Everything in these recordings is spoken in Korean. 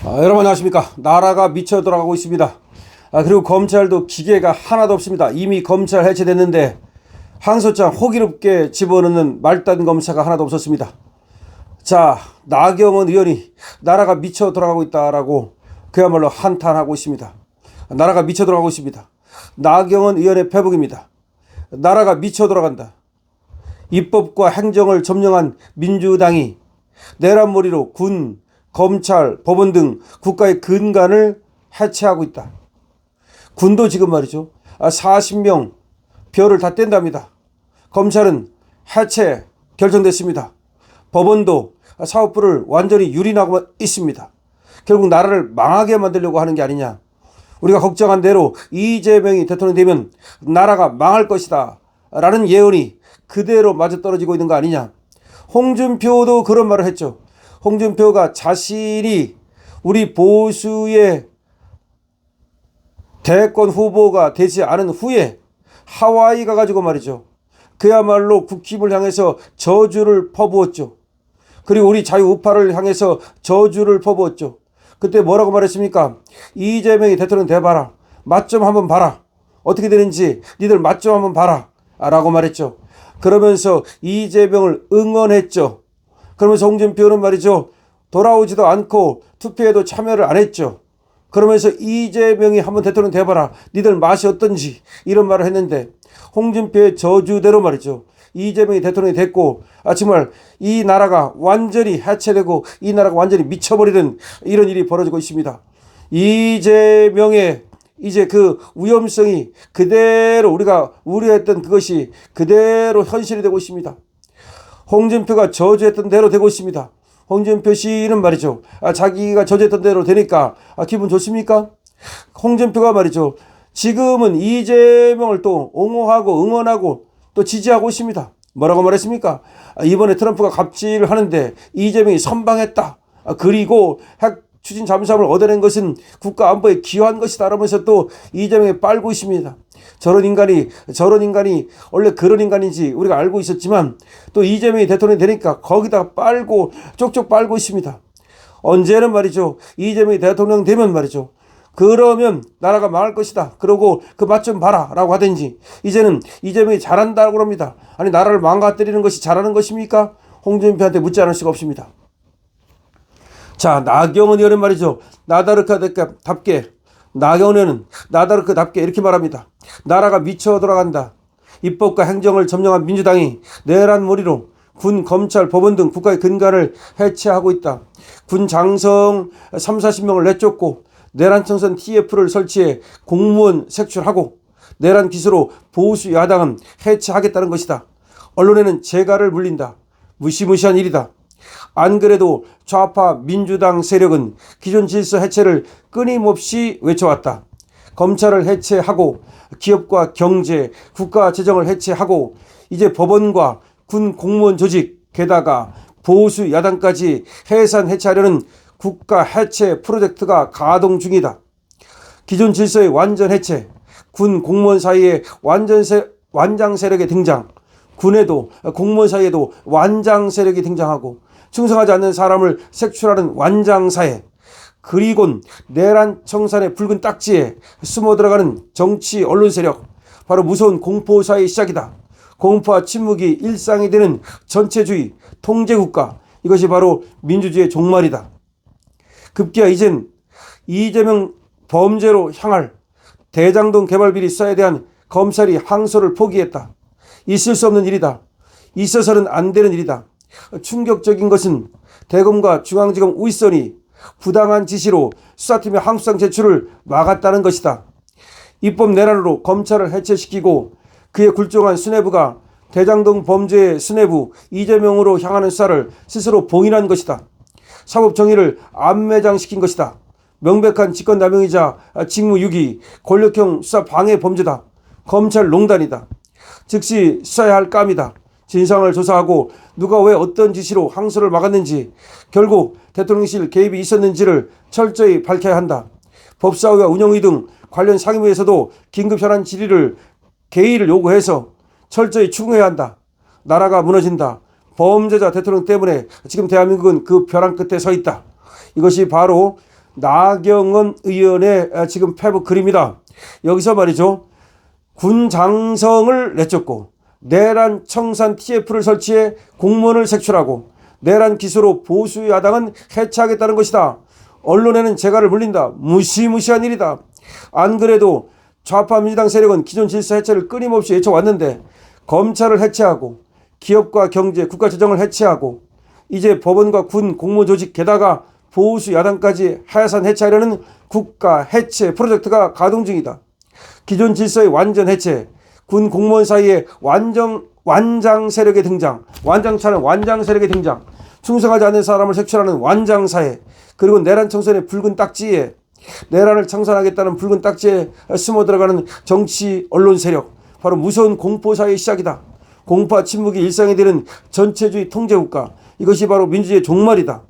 여러분 안녕하십니까. 나라가 미쳐 돌아가고 있습니다. 그리고 검찰도 기계가 하나도 없습니다. 이미 검찰 해체됐는데 항소장 호기롭게 집어넣는 말단 검사가 하나도 없었습니다. 자, 나경원 의원이 나라가 미쳐 돌아가고 있다라고 그야말로 한탄하고 있습니다. 나라가 미쳐 돌아가고 있습니다. 나경원 의원의 페북입니다. 나라가 미쳐 돌아간다. 입법과 행정을 점령한 민주당이 내란머리로 군, 검찰, 법원 등 국가의 근간을 해체하고 있다. 군도 지금 말이죠. 40명 별을 다 뗀답니다. 검찰은 해체 결정됐습니다. 법원도 사법부를 완전히 유린하고 있습니다. 결국 나라를 망하게 만들려고 하는 게 아니냐. 우리가 걱정한 대로 이재명이 대통령이 되면 나라가 망할 것이다 라는 예언이 그대로 맞아떨어지고 있는 거 아니냐. 홍준표도 그런 말을 했죠. 홍준표가 자신이 우리 보수의 대권 후보가 되지 않은 후에 하와이 가가지고 말이죠. 그야말로 국힘을 향해서 저주를 퍼부었죠. 그리고 우리 자유우파를 향해서 저주를 퍼부었죠. 그때 뭐라고 말했습니까? 이재명이 대통령 돼봐라. 맛 좀 한번 봐라. 어떻게 되는지 니들 맛 좀 한번 봐라 라고 말했죠. 그러면서 이재명을 응원했죠. 그러면서 홍준표는 말이죠. 돌아오지도 않고 투표에도 참여를 안 했죠. 그러면서 이재명이 한번 대통령 돼봐라. 니들 맛이 어떤지 이런 말을 했는데 홍준표의 저주대로 말이죠. 이재명이 대통령이 됐고 정말 이 나라가 완전히 해체되고 이 나라가 완전히 미쳐버리는 이런 일이 벌어지고 있습니다. 이재명의 이제 그 위험성이 그대로 우리가 우려했던 그것이 그대로 현실이 되고 있습니다. 홍준표가 저주했던 대로 되고 있습니다. 홍준표 씨는 말이죠. 자기가 저주했던 대로 되니까 기분 좋습니까? 홍준표가 말이죠. 지금은 이재명을 또 옹호하고 응원하고 또 지지하고 있습니다. 뭐라고 말했습니까? 이번에 트럼프가 갑질을 하는데 이재명이 선방했다. 그리고 핵 추진 잠수함을 얻어낸 것은 국가 안보에 기여한 것이다 라면서 또 이재명에 빨고 있습니다. 저런 인간이 원래 그런 인간인지 우리가 알고 있었지만 또 이재명이 대통령이 되니까 거기다가 빨고 쪽쪽 빨고 있습니다. 언제는 말이죠. 이재명이 대통령 되면 말이죠. 그러면 나라가 망할 것이다. 그러고 그 맛 좀 봐라 라고 하든지 이제는 이재명이 잘한다고 합니다. 아니 나라를 망가뜨리는 것이 잘하는 것입니까? 홍준표한테 묻지 않을 수가 없습니다. 자, 나경원 의원은 말이죠. 나다르카답게 나경원 의원은 나다르카답게 이렇게 말합니다. 나라가 미쳐 돌아간다. 입법과 행정을 점령한 민주당이 내란머리로 군, 검찰, 법원 등 국가의 근간을 해체하고 있다. 군 장성 30-40명을 내쫓고 내란청산 TF를 설치해 공무원 색출하고 내란 기수로 보수 야당은 해체하겠다는 것이다. 언론에는 재갈을 물린다. 무시무시한 일이다. 안 그래도 좌파 민주당 세력은 기존 질서 해체를 끊임없이 외쳐왔다. 검찰을 해체하고 기업과 경제, 국가 재정을 해체하고 이제 법원과 군 공무원 조직 게다가 보수 야당까지 해산 해체하려는 국가 해체 프로젝트가 가동 중이다. 기존 질서의 완전 해체, 군 공무원 사이에 완장 세력의 등장, 군에도 공무원 사이에도 완장 세력이 등장하고 충성하지 않는 사람을 색출하는 완장사회, 그리곤 내란 청산의 붉은 딱지에 숨어 들어가는 정치 언론 세력, 바로 무서운 공포사의 시작이다. 공포와 침묵이 일상이 되는 전체주의 통제국가, 이것이 바로 민주주의의 종말이다. 급기야 이젠 이재명 범죄로 향할 대장동 개발 비리 수사에 대한 검찰이 항소를 포기했다. 있을 수 없는 일이다. 있어서는 안 되는 일이다. 충격적인 것은 대검과 중앙지검 윗선이 부당한 지시로 수사팀의 항소장 제출을 막았다는 것이다. 입법 내란으로 검찰을 해체시키고 그의 굴종한 수뇌부가 대장동 범죄의 수뇌부 이재명으로 향하는 수사를 스스로 봉인한 것이다. 사법정의를 암매장시킨 것이다. 명백한 직권남용이자 직무유기, 권력형 수사 방해 범죄다. 검찰 농단이다. 즉시 수사해야 할 감이다. 진상을 조사하고 누가 왜 어떤 지시로 항소를 막았는지, 결국 대통령실 개입이 있었는지를 철저히 밝혀야 한다. 법사위와 운영위 등 관련 상임위에서도 긴급 현안 질의를 개의를 요구해서 철저히 추궁해야 한다. 나라가 무너진다. 범죄자 대통령 때문에 지금 대한민국은 그 벼랑 끝에 서 있다. 이것이 바로 나경원 의원의 지금 페북 글입니다. 여기서 말이죠. 군 장성을 내쫓고 내란 청산 TF를 설치해 공무원을 색출하고 내란 기소로 보수 야당은 해체하겠다는 것이다. 언론에는 재갈을 물린다. 무시무시한 일이다. 안 그래도 좌파 민주당 세력은 기존 질서 해체를 끊임없이 외쳐왔는데 검찰을 해체하고 기업과 경제, 국가 재정을 해체하고 이제 법원과 군, 공무원 조직 게다가 보수 야당까지 하야산 해체하려는 국가 해체 프로젝트가 가동 중이다. 기존 질서의 완전 해체, 군 공무원 사이에 완장 세력의 등장, 완장차는 완장 세력의 등장, 충성하지 않는 사람을 색출하는 완장 사회, 그리고 내란 청산의 붉은 딱지에 내란을 청산하겠다는 붉은 딱지에 숨어 들어가는 정치 언론 세력, 바로 무서운 공포 사회의 시작이다. 공포와 침묵이 일상이 되는 전체주의 통제국가, 이것이 바로 민주주의의 종말이다.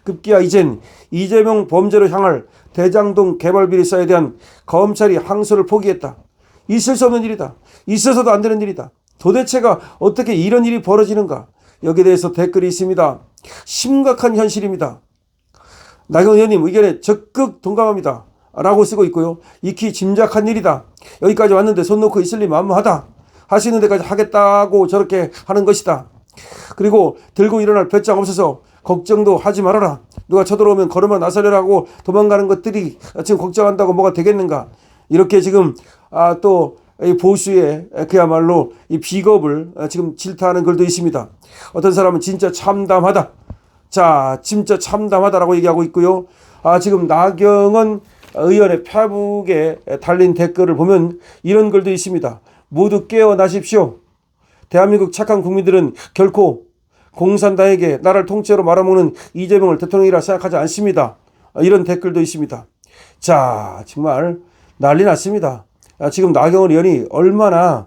급기야 이젠 이재명 범죄로 향할 대장동 개발 비리사에 대한 검찰이 항소를 포기했다. 있을 수 없는 일이다. 있어서도 안 되는 일이다. 도대체가 어떻게 이런 일이 벌어지는가? 여기에 대해서 댓글이 있습니다. 심각한 현실입니다. 나경원 의원님 의견에 적극 동감합니다. 라고 쓰고 있고요. 익히 짐작한 일이다. 여기까지 왔는데 손 놓고 있을 리 만무하다. 할 수 있는 데까지 하겠다고 저렇게 하는 것이다. 그리고 들고 일어날 배짱 없어서 걱정도 하지 말아라. 누가 쳐들어오면 걸음만 나서려고 도망가는 것들이 지금 걱정한다고 뭐가 되겠는가. 이렇게 지금 또 보수의 그야말로 이 비겁을 지금 질타하는 글도 있습니다. 어떤 사람은 진짜 참담하다. 자, 진짜 참담하다라고 얘기하고 있고요. 지금 나경원 의원의 페북에 달린 댓글을 보면 이런 글도 있습니다. 모두 깨어나십시오. 대한민국 착한 국민들은 결코 공산당에게 나라를 통째로 말아먹는 이재명을 대통령이라 생각하지 않습니다. 이런 댓글도 있습니다. 자, 정말 난리 났습니다. 지금 나경원 의원이 얼마나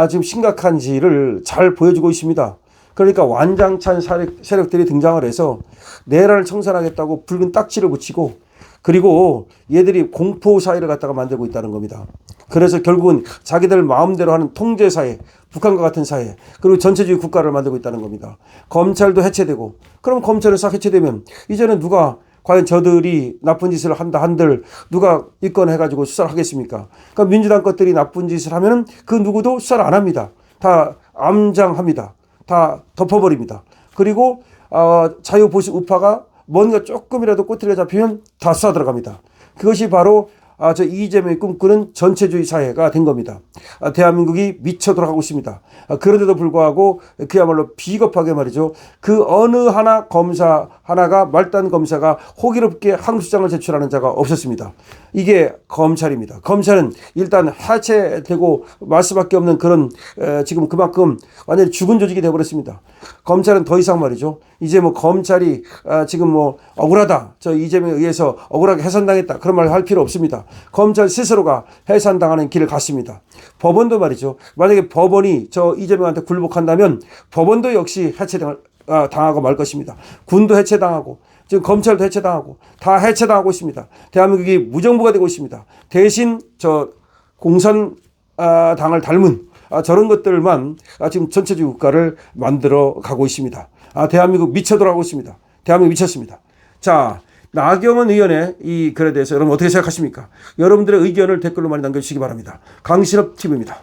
지금 심각한지를 잘 보여주고 있습니다. 그러니까 완장찬 세력들이 등장을 해서 내란을 청산하겠다고 붉은 딱지를 붙이고 그리고 얘들이 공포사회를 갖다가 만들고 있다는 겁니다. 그래서 결국은 자기들 마음대로 하는 통제사회, 북한과 같은 사회, 그리고 전체주의 국가를 만들고 있다는 겁니다. 검찰도 해체되고, 그럼 검찰이 싹 해체되면 이제는 누가 과연 저들이 나쁜 짓을 한다 한들 누가 입건해가지고 수사를 하겠습니까? 그러니까 민주당 것들이 나쁜 짓을 하면은 그 누구도 수사를 안 합니다. 다 암장합니다. 다 덮어버립니다. 그리고 자유보수 우파가 뭔가 조금이라도 꼬투리가 잡히면 다 수사 들어갑니다. 그것이 바로 저 이재명이 꿈꾸는 전체주의 사회가 된 겁니다. 대한민국이 미쳐 돌아가고 있습니다. 그런데도 불구하고 그야말로 비겁하게 말이죠. 그 어느 하나 검사 하나가 말단 검사가 호기롭게 항소장을 제출하는 자가 없었습니다. 이게 검찰입니다. 검찰은 일단 해체되고 말 수밖에 없는 그런 지금 그만큼 완전히 죽은 조직이 되어버렸습니다. 검찰은 더 이상 말이죠. 이제 뭐 검찰이 지금 뭐 억울하다. 저 이재명에 의해서 억울하게 해산당했다. 그런 말 할 필요 없습니다. 검찰 스스로가 해산당하는 길을 갔습니다. 법원도 말이죠. 만약에 법원이 저 이재명한테 굴복한다면 법원도 역시 해체당하고 말 것입니다. 군도 해체당하고 지금 검찰도 해체당하고 다 해체당하고 있습니다. 대한민국이 무정부가 되고 있습니다. 대신 저 공산당을 닮은 저런 것들만 지금 전체주의 국가를 만들어 가고 있습니다. 대한민국 미쳐 돌아가고 있습니다. 대한민국 미쳤습니다. 자, 나경원 의원의 이 글에 대해서 여러분 어떻게 생각하십니까? 여러분들의 의견을 댓글로 많이 남겨주시기 바랍니다. 강신업 TV입니다.